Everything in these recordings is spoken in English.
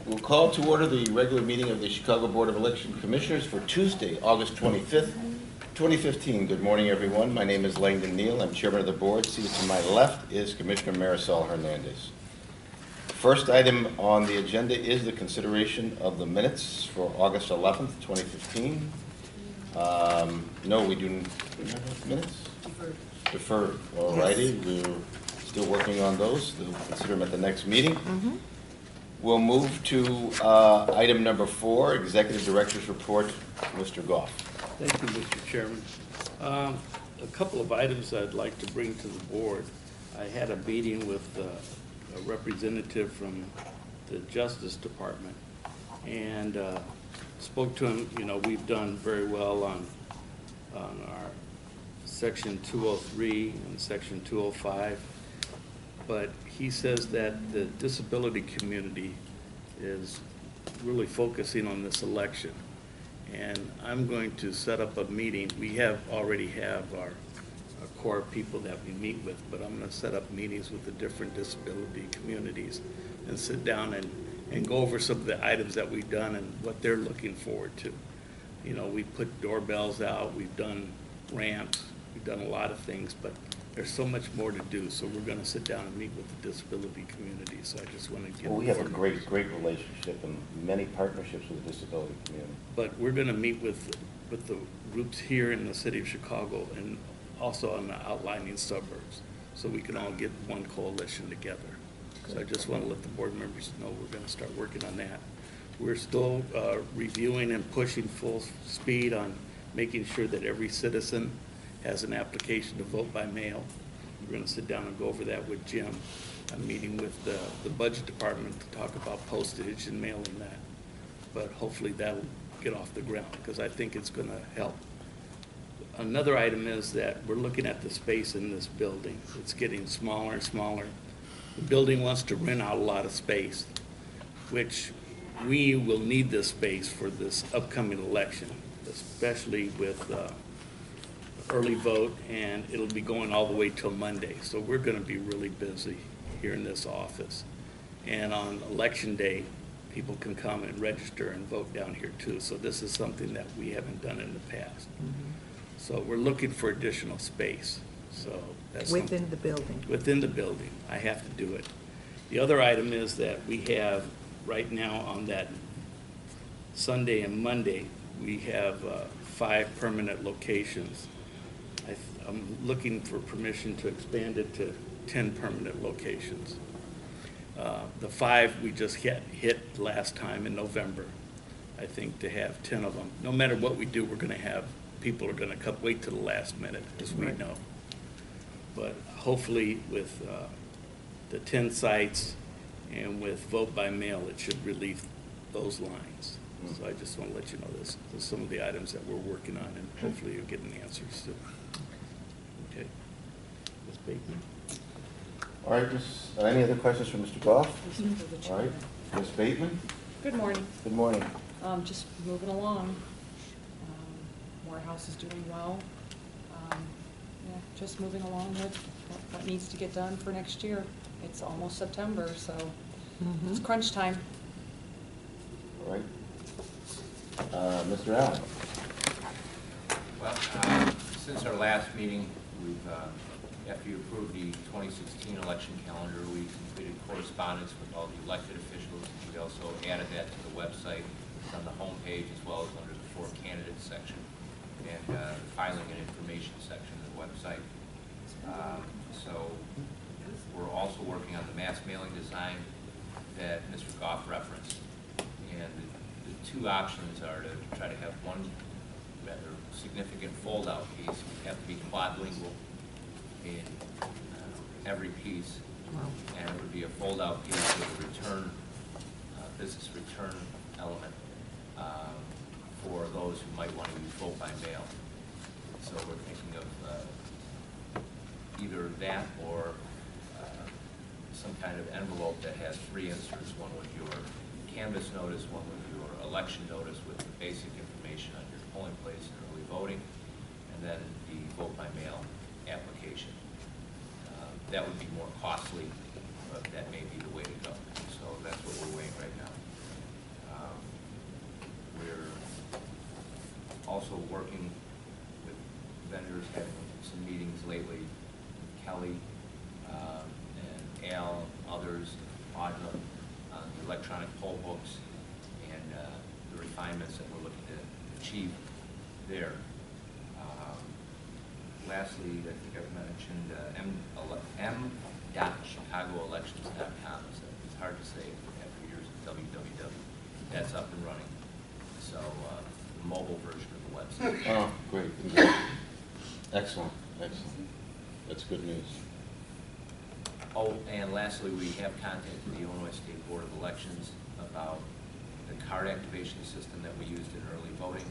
We'll call to order the regular meeting of the Chicago Board of Election Commissioners for Tuesday, August 25th, 2015. Good morning, everyone. My name is Langdon Neal. I'm chairman of the board. Seated to my left is Commissioner Marisol Hernandez. First item on the agenda is the consideration of the minutes for August 11th, 2015. No, we do not have minutes? Deferred. All righty. We're still working on those. We'll consider them at the next meeting. We'll move to item number 4, Executive Director's Report. Mr. Goff. Thank you, Mr. Chairman. A couple of items I'd like to bring to the board. I had a meeting with a representative from the Justice Department and spoke to him. You know, we've done very well on our Section 203 and Section 205. But he says that the disability community is really focusing on this election. And I'm going to set up a meeting. We already have our core people that we meet with, but I'm going to set up meetings with the different disability communities and sit down and go over some of the items that we've done and what they're looking forward to. You know, we put doorbells out, we've done ramps, we've done a lot of things, but there's so much more to do, so we're going to sit down and meet with the disability community. So I just want to get. Well, we have a great relationship and many partnerships with the disability community. But we're going to meet with the groups here in the city of Chicago and also in the outlying suburbs, so we can all get one coalition together. Okay. So I just want to let the board members know we're going to start working on that. We're still reviewing and pushing full speed on making sure that every citizen has an application to vote by mail. We're going to sit down and go over that with Jim. I'm meeting with the budget department to talk about postage and mailing that. But hopefully that'll get off the ground because I think it's going to help. Another item is that we're looking at the space in this building. It's getting smaller and smaller. The building wants to rent out a lot of space, which we will need this space for this upcoming election, especially with early vote, and it'll be going all the way till Monday. So we're going to be really busy here in this office. And on election day, people can come and register and vote down here too. So this is something that we haven't done in the past. So we're looking for additional space. So that's within the building. Within the building, I have to do it. The other item is that we have right now on that Sunday and Monday, we have 5 permanent locations. I'm looking for permission to expand it to 10 permanent locations. The 5 we just hit last time in November. I think to have 10 of them. No matter what we do, we're going to have people are going to wait to the last minute, as we know. But hopefully with the 10 sites and with vote by mail, it should relieve those lines. So I just want to let you know this are some of the items that we're working on, and hopefully you're getting answers to. Okay. Ms. Bateman. All right, any other questions from Mr. Goff? All right, Ms. Bateman. Good morning. Good morning. Just moving along. Morehouse is doing well. Yeah, just moving along with what needs to get done for next year. It's almost September, so it's crunch time. All right. Mr. Allen. Well, since our last meeting, after you approved the 2016 election calendar, we completed correspondence with all the elected officials. We also added that to the website. It's on the home page as well as under the For Candidates section and filing and information section of the website. So we're also working on the mass mailing design that Mr. Goff referenced. And the 2 options are to try to have one rather significant fold-out piece. We have to be quadlingual in every piece, and it would be a fold-out piece with a return, business return element for those who might want to use vote by mail. So we're thinking of either that or some kind of envelope that has 3 inserts, one with your canvas notice, one with your election notice with the basic information on your polling place and early voting, and then the vote by mail application. That would be more costly, but that may be the way to go. So that's what we're weighing right now. also working with vendors, having some meetings lately, Kelly and Al, others, Audra, on the electronic poll books and the refinements that we're looking to achieve there. Lastly, I think I've mentioned m.chicagoelections.com. It's hard to say after years of www. That's up and running. So the mobile version of the website. Oh, great. Excellent, excellent. That's good news. Oh, and lastly, we have contacted the Illinois State Board of Elections about the card activation system that we used in early voting.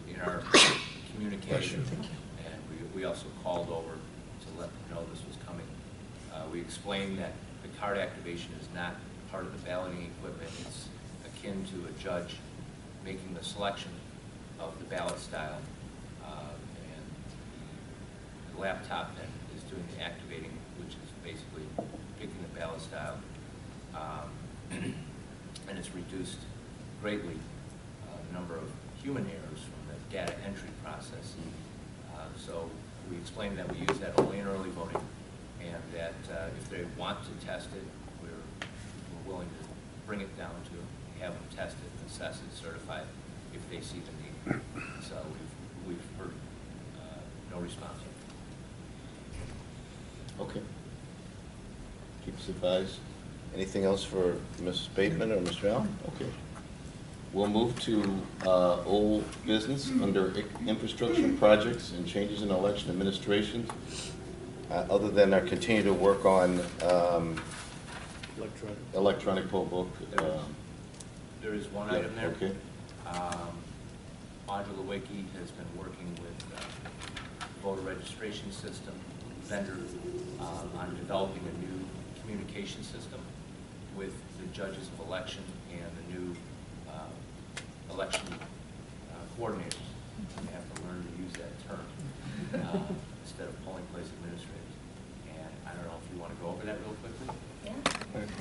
In our communication, and we also called over to let them know this was coming. We explained that the card activation is not part of the balloting equipment. It's akin to a judge making the selection of the ballot style, and the laptop then is doing the activating, which is basically picking the ballot style, and it's reduced greatly the number of human errors from the data entry process. So we explained that we use that only in early voting, and that if they want to test it, we're willing to bring it down to have them tested, assess it, certify it if they see the need. So we've heard no response. Okay. Keep us advised. Anything else for Ms. Bateman or Mr. Allen? Okay. We'll move to old business under infrastructure projects and changes in election administration. Other than our continue to work on electronic poll book. There is one item there. Okay. Audra Lewicki has been working with voter registration system vendor on developing a new communication system with the judges of election and the new election coordinators. They have to learn to use that term instead of polling place administrators. And I don't know if you want to go over that real quickly. Yeah.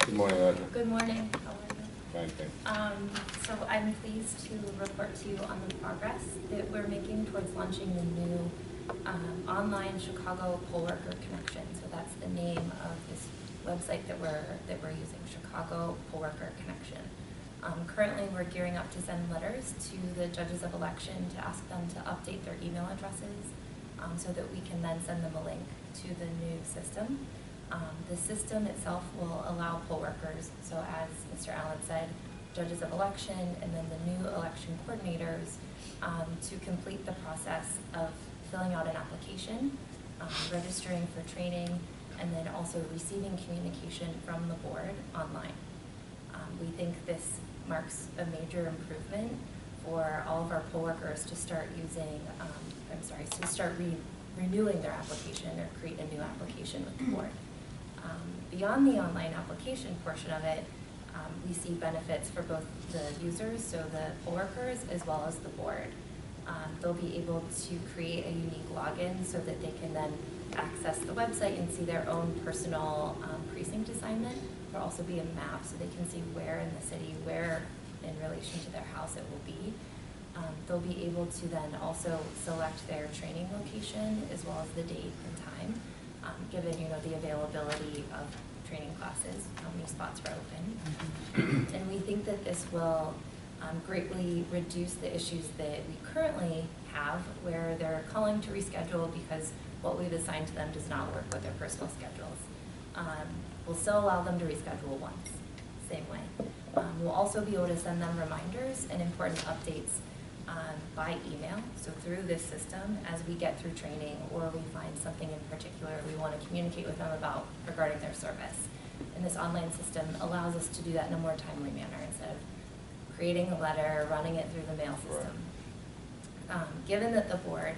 Good morning, Audra. Good morning. How are you? Fine, thanks. So I'm pleased to report to you on the progress that we're making towards launching the new online Chicago poll worker connection. So that's the name of this website that we're using, Chicago Poll Worker Connection. Currently, we're gearing up to send letters to the judges of election to ask them to update their email addresses so that we can then send them a link to the new system. The system itself will allow poll workers, so as Mr. Allen said, judges of election and then the new election coordinators to complete the process of filling out an application, registering for training, and then also receiving communication from the board online. We think this marks a major improvement for all of our poll workers to start using, to start renewing their application or create a new application with the board. Beyond the online application portion of it, we see benefits for both the users, so the poll workers, as well as the board. They'll be able to create a unique login so that they can then access the website and see their own personal precinct assignment. There'll also be a map so they can see where in the city, where in relation to their house it will be. They'll be able to then also select their training location as well as the date and time, given the availability of training classes, how many spots are open. And we think that this will greatly reduce the issues that we currently have where they're calling to reschedule because what we've assigned to them does not work with their personal schedules. We'll still allow them to reschedule once, same way. We'll also be able to send them reminders and important updates by email, so through this system as we get through training or we find something in particular we want to communicate with them about regarding their service. And this online system allows us to do that in a more timely manner instead of creating a letter, running it through the mail system. Right. Given that the board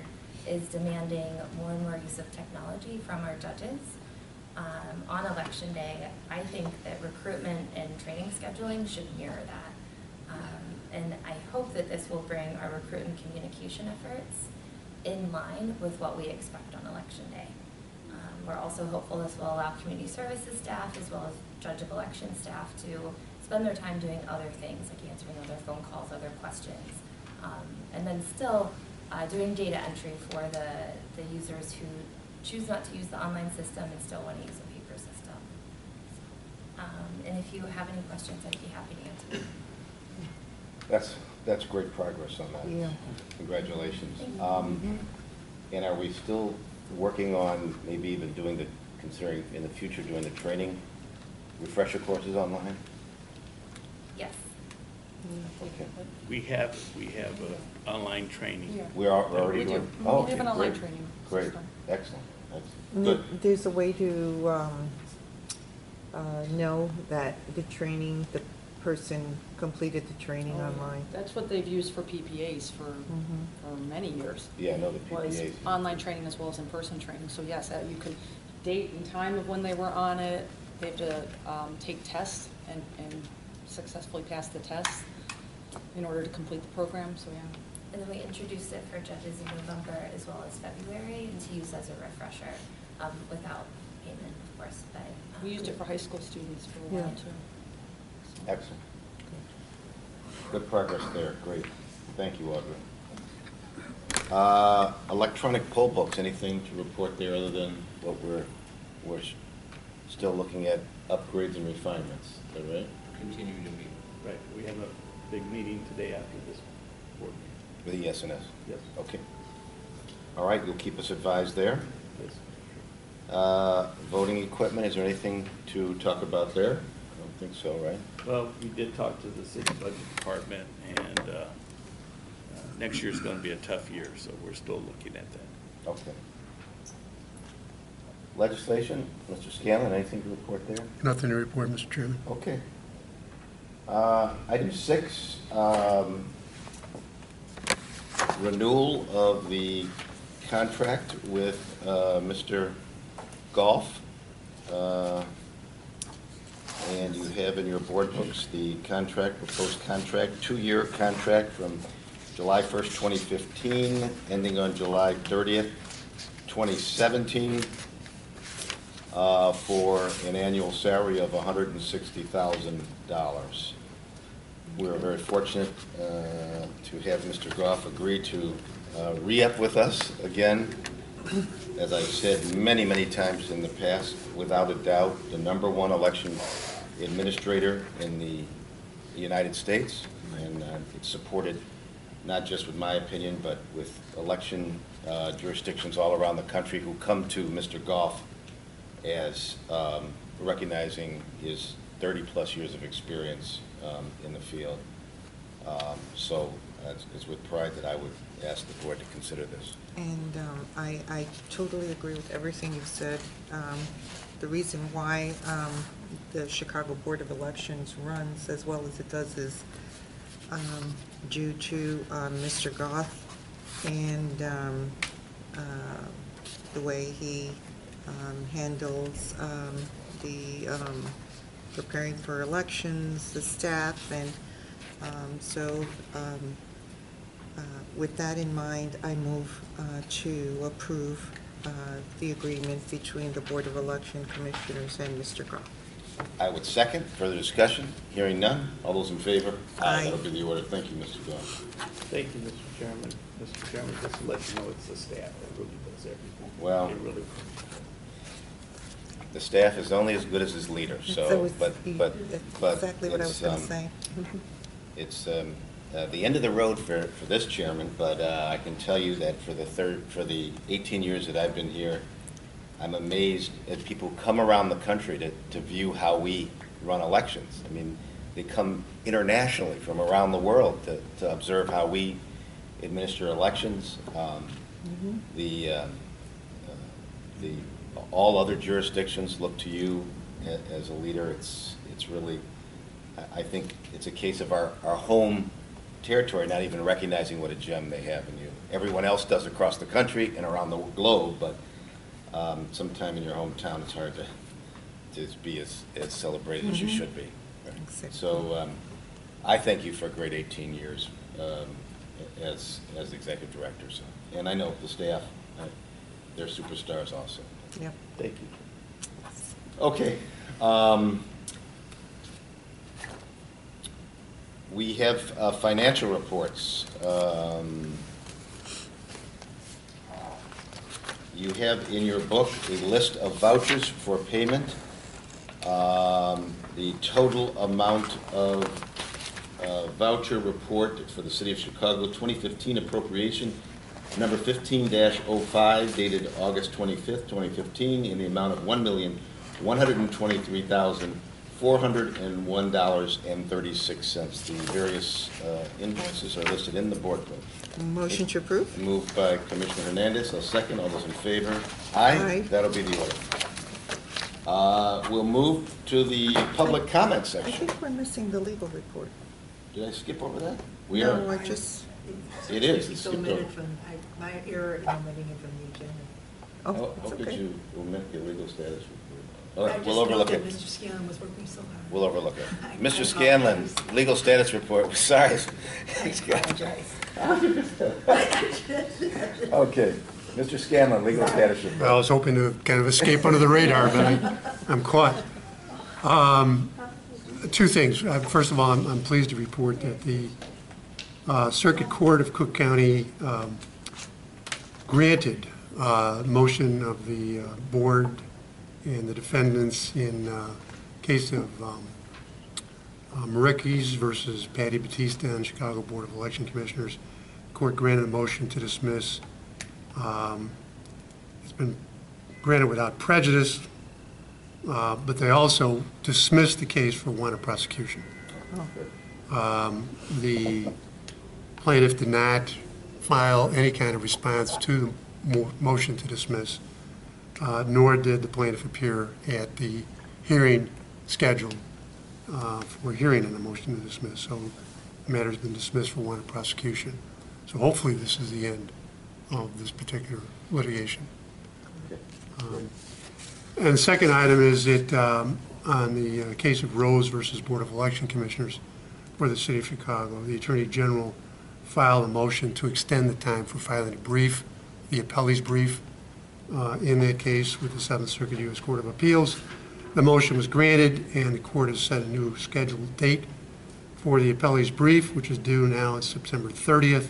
is demanding more and more use of technology from our judges on election day, I think that recruitment and training scheduling should mirror that. And I hope that this will bring our recruit and communication efforts in line with what we expect on election day. We're also hopeful this will allow community services staff as well as judge of election staff to spend their time doing other things like answering other phone calls, other questions, And then still doing data entry for the users who choose not to use the online system and still want to use a paper system. And if you have any questions, I'd be happy to answer them. That's great progress on that. Yeah. Congratulations. Thank you. And are we still working on maybe even considering in the future doing the training refresher courses online? Yes. Okay. We have online training. Yeah. We're already We do. doing? We Oh, have okay, an online great. training Great, system. excellent. And Good. There's a way to know that the training, the person completed the training Oh, online. That's what they've used for PPAs for many years. Yeah, I know the Was PPAs. online training as well as in-person training. So yes, you can date and time of when they were on it. They have to take tests and successfully pass the tests in order to complete the program, so yeah. And then we introduced it for judges in November as well as February to use as a refresher without payment, of course. But We used it for high school students for a while Yeah. too. Excellent. Good progress there, great. Thank you, Audrey. Electronic poll books, anything to report there other than what we're still looking at upgrades and refinements, is that right? Continue to meet. Right, we have a big meeting today after this board meeting. With the ES&S? Yes. Okay. All right, you'll keep us advised there. Yes. Voting equipment, is there anything to talk about there? I don't think so, right? Well, we did talk to the city budget department, and next year's going to be a tough year, so we're still looking at that. Okay. Legislation, Mr. Scanlon, anything to report there? Nothing to report, Mr. Chairman. Okay. Item 6, renewal of the contract with Mr. Goff. And you have in your board books the contract, proposed contract, 2-year contract from July 1st, 2015, ending on July 30th, 2017, for an annual salary of $160,000. We are very fortunate to have Mr. Goff agree to re-up with us again. As I've said many, many times in the past, without a doubt, the #1 election administrator in the United States, and it's supported not just with my opinion, but with election jurisdictions all around the country who come to Mr. Goff as recognizing his 30-plus years of experience in the field. So it's with pride that I would ask the board to consider this. And I totally agree with everything you've said. The reason why the Chicago Board of Elections runs as well as it does is due to Mr. Goff and the way he handles the preparing for elections, the staff, and so with that in mind, I move to approve the agreement between the Board of Election Commissioners and Mr. Goff. I would second. Further discussion? Hearing none. All those in favor? Aye. That'll be the order. Thank you, Mr. Goff. Thank you, Mr. Chairman. Mr. Chairman, just to let you know, it's the staff that really does everything. Well- They really- The staff is only as good as his leader, so, That's but exactly what I was it's, going to say. It's the end of the road for this chairman, but I can tell you that for the 18 years that I've been here, I'm amazed at people who come around the country to view how we run elections. I mean, they come internationally from around the world to observe how we administer elections. All other jurisdictions look to you as a leader. It's really, I think it's a case of our home territory not even recognizing what a gem they have in you. Everyone else does across the country and around the globe, but sometime in your hometown it's hard to be as celebrated as you should be. Exactly. So I thank you for a great 18 years as executive director. So, and I know the staff, they're superstars also. Yep. Thank you. Okay. We have financial reports. You have in your book a list of vouchers for payment. The total amount of voucher report for the City of Chicago 2015 appropriation number 15-05 dated August 25th, 2015 in the amount of $1,123,401.36. The various invoices are listed in the board book. Motion to approve? Moved by Commissioner Hernandez. I'll second. All those in favor? Aye. Aye. That'll be the order. We'll move to the public comment I section. think we're missing the legal report. Did I skip over that? We No, are. I just, It is. It's It's skipped omitted over. from, my error in omitting it from the agenda. oh, How it's could okay. you omit the legal status report? All I right, just we'll know overlook that it. Mr. Scanlon was working so hard. We'll overlook it. I Mr. Scanlon, apologize. legal status report. Sorry. I apologize. Okay. Mr. Scanlon, legal status report. I was hoping to kind of escape under the radar, but I'm caught. Two things. First of all, I'm pleased to report that the Circuit Court of Cook County granted motion of the board and the defendants in case of Marikis versus Patty Batista and Chicago Board of Election Commissioners. The court granted a motion to dismiss. It's been granted without prejudice, but they also dismissed the case for want of prosecution. The plaintiff did not file any kind of response to the motion to dismiss, nor did the plaintiff appear at the hearing scheduled for hearing on the motion to dismiss. So the matter has been dismissed for want of prosecution. So hopefully this is the end of this particular litigation. And the second item is that on the case of Rose versus Board of Election Commissioners for the City of Chicago, the Attorney General filed a motion to extend the time for filing a brief, the appellee's brief, in that case with the Seventh Circuit U.S. Court of Appeals. The motion was granted, and the court has set a new scheduled date for the appellee's brief, which is due now on September 30th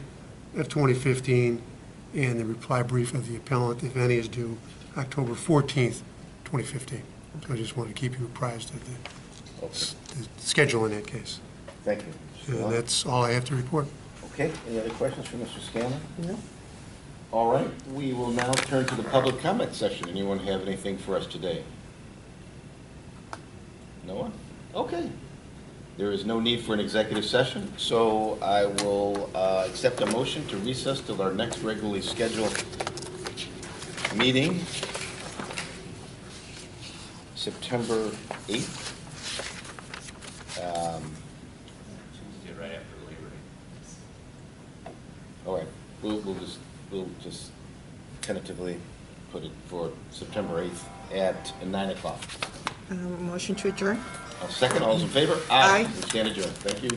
of 2015, and the reply brief of the appellant, if any, is due October 14th, 2015. So I just want to keep you apprised of the schedule in that case. Thank you. And that's all I have to report. Okay, any other questions for Mr. Scanlon? No? All right, we will now turn to the public comment session. Anyone have anything for us today? No one? Okay. There is no need for an executive session, so I will accept a motion to recess till our next regularly scheduled meeting, September 8th. Tuesday right after Labor Day. All right, we'll just tentatively put it for September 8th at 9 o'clock. Motion to adjourn? Second, all those in favor? Aye. We stand adjourned. Thank you.